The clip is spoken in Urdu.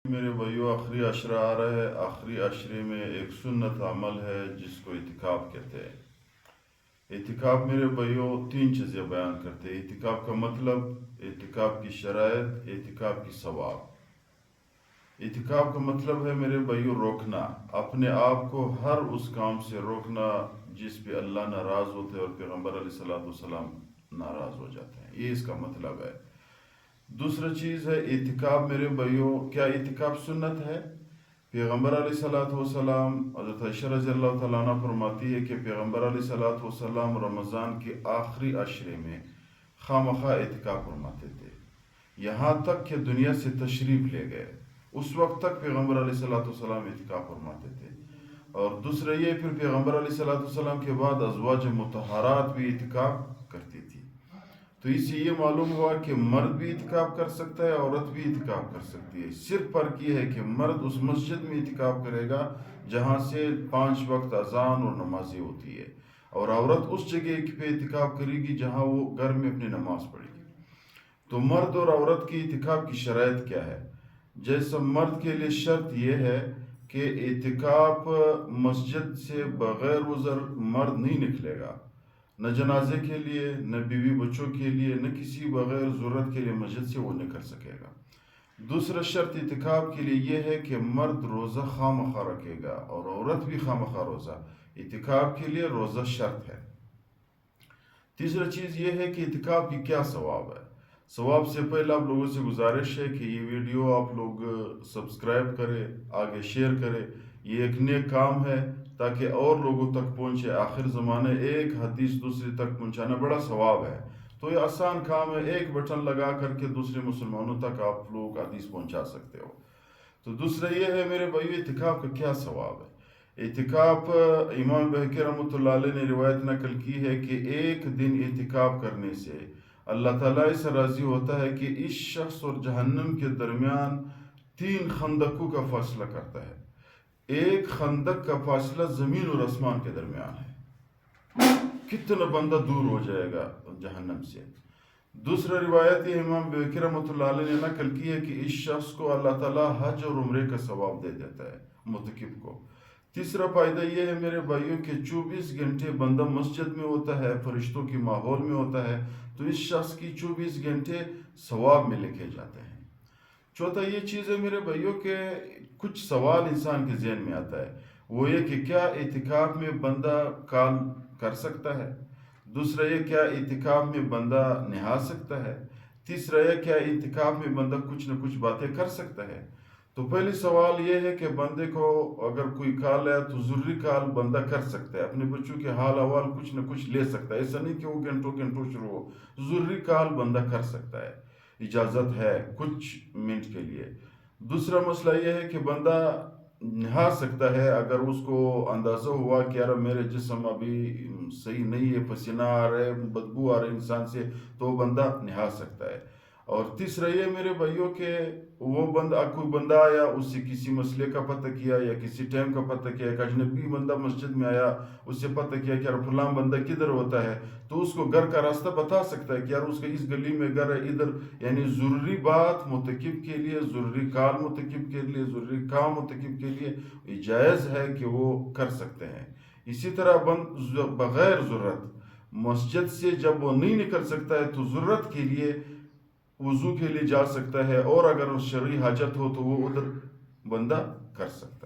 میرے بھائیو آخری عشرہ آ رہا ہے۔ آخری عشرے میں ایک سنت عمل ہے جس کو اعتکاف کہتے ہیں۔ اعتکاف میرے بھائیو تین چیزیں بیان کرتے ہیں: اعتکاف کا مطلب، اعتکاف کی شرائط، اعتکاف کی ثواب۔ اعتکاف کا مطلب ہے میرے بھائیو روکنا، اپنے آپ کو ہر اس کام سے روکنا جس پہ اللہ ناراض ہوتے ہیں اور پیغمبر علیہ السلام ناراض ہو جاتے ہیں، یہ اس کا مطلب ہے۔ دوسرا چیز ہے اعتکاف میرے بھائیو، کیا اعتکاف سنت ہے؟ پیغمبر علیہ السلام، حضرت عائشہ رضی اللہ تعالیٰ عنہ فرماتی ہے کہ پیغمبر علیہ السلام رمضان کے آخری عشرے میں خواہ اعتکاف فرماتے تھے، یہاں تک کہ دنیا سے تشریف لے گئے، اس وقت تک پیغمبر علیہ السلام اعتکاف فرماتے تھے۔ اور دوسرا یہ، پھر پیغمبر علیہ السلام کے بعد ازواج مطہرات بھی اعتکاف کرتی تھی۔ تو اس سے یہ معلوم ہوا کہ مرد بھی اعتکاف کر سکتا ہے، عورت بھی اعتکاف کر سکتی ہے۔ صرف فرق یہ ہے کہ مرد اس مسجد میں اعتکاف کرے گا جہاں سے 5 وقت اذان اور نمازیں ہوتی ہے، اور عورت اس جگہ پہ اعتکاف کرے گی جہاں وہ گھر میں اپنی نماز پڑھے گی۔ تو مرد اور عورت کی اعتکاف کی شرائط کیا ہے؟ جیسا مرد کے لیے شرط یہ ہے کہ اعتکاف مسجد سے بغیر عذر مرد نہیں نکلے گا، نہ جنازے کے لیے، نہ بیوی بچوں کے لیے، نہ کسی بغیر ضرورت کے لیے مسجد سے وہ نکل سکے گا۔ دوسرا شرط اعتکاف کے لیے یہ ہے کہ مرد روزہ خواہ رکھے گا اور عورت بھی خواہ روزہ، اعتکاف کے لیے روزہ شرط ہے۔ تیسرا چیز یہ ہے کہ اعتکاف کی کیا ثواب ہے۔ ثواب سے پہلے آپ لوگوں سے گزارش ہے کہ یہ ویڈیو آپ لوگ سبسکرائب کریں، آگے شیئر کریں، یہ ایک نیک کام ہے تاکہ اور لوگوں تک پہنچے۔ آخر زمانے ایک حدیث دوسرے تک پہنچانا بڑا ثواب ہے، تو یہ آسان کام ہے، ایک بٹن لگا کر کے دوسرے مسلمانوں تک آپ لوگ حدیث پہنچا سکتے ہو۔ تو دوسرا یہ ہے میرے بھائیو، اعتکاف کا کیا ثواب ہے۔ اعتکاف امام بہقی رحمۃ اللہ علیہ نے روایت نقل کی ہے کہ ایک دن اعتکاف کرنے سے اللہ تعالیٰ اس سے راضی ہوتا ہے کہ اس شخص اور جہنم کے درمیان 3 خندقوں کا فاصلہ کرتا ہے۔ ایک خندق کا فاصلہ زمین اور آسمان کے درمیان ہے، کتنا بندہ دور ہو جائے گا جہنم سے۔ دوسرا روایت یہ امام بہقی رحمۃ اللہ علیہ نے نقل کی ہے کہ اس شخص کو اللہ تعالیٰ حج اور عمرے کا ثواب دے دیتا ہے، متکب کو۔ تیسرا فائدہ یہ ہے میرے بھائیوں کہ 24 گھنٹے بندہ مسجد میں ہوتا ہے، فرشتوں کے ماحول میں ہوتا ہے، تو اس شخص کی 24 گھنٹے ثواب میں لکھے جاتے ہیں۔ چوتھا یہ چیز ہے میرے بھائیوں کہ کچھ سوال انسان کے ذہن میں آتا ہے، وہ یہ کہ کیا اعتکاف میں بندہ کال کر سکتا ہے؟ دوسرا یہ، کیا اعتکاف میں بندہ نہا سکتا ہے؟ تیسرا یہ، کیا اعتکاف میں بندہ کچھ نہ کچھ باتیں کر سکتا ہے؟ تو پہلی سوال یہ ہے کہ بندے کو اگر کوئی کال ہے تو ضروری کال بندہ کر سکتا ہے، اپنے بچوں کے حال احوال کچھ نہ کچھ لے سکتا ہے، ایسا نہیں کہ وہ گھنٹوں شروع ہو، ضروری کال بندہ کر سکتا ہے، اجازت ہے کچھ منٹ کے لیے۔ دوسرا مسئلہ یہ ہے کہ بندہ نہا سکتا ہے اگر اس کو اندازہ ہوا کہ یار میرے جسم ابھی صحیح نہیں ہے، پسینہ آ رہا ہے، بدبو آ رہا ہے انسان سے، تو بندہ نہا سکتا ہے۔ اور تیسرا یہ میرے بھائیوں کہ وہ کوئی بندہ آیا، اس سے کسی مسئلے کا پتہ کیا یا کسی ٹائم کا پتہ کیا، ایک اجنبی بندہ مسجد میں آیا، اس سے پتہ کیا کہ یار فلاں بندہ کدھر ہوتا ہے، تو اس کو گھر کا راستہ بتا سکتا ہے کہ یار اس کا اس گلی میں گھر ہے، ادھر۔ یعنی ضروری بات متکب کے لیے، ضروری کام متکب کے لیے، ضروری کام متکب کے لیے جائز ہے کہ وہ کر سکتے ہیں۔ اسی طرح بغیر ضرورت مسجد سے جب وہ نہیں نکل سکتا ہے تو ضرورت کے لیے وضو کے لیے جا سکتا ہے، اور اگر شرعی حاجت ہو تو وہ ادھر بندہ کر سکتا ہے۔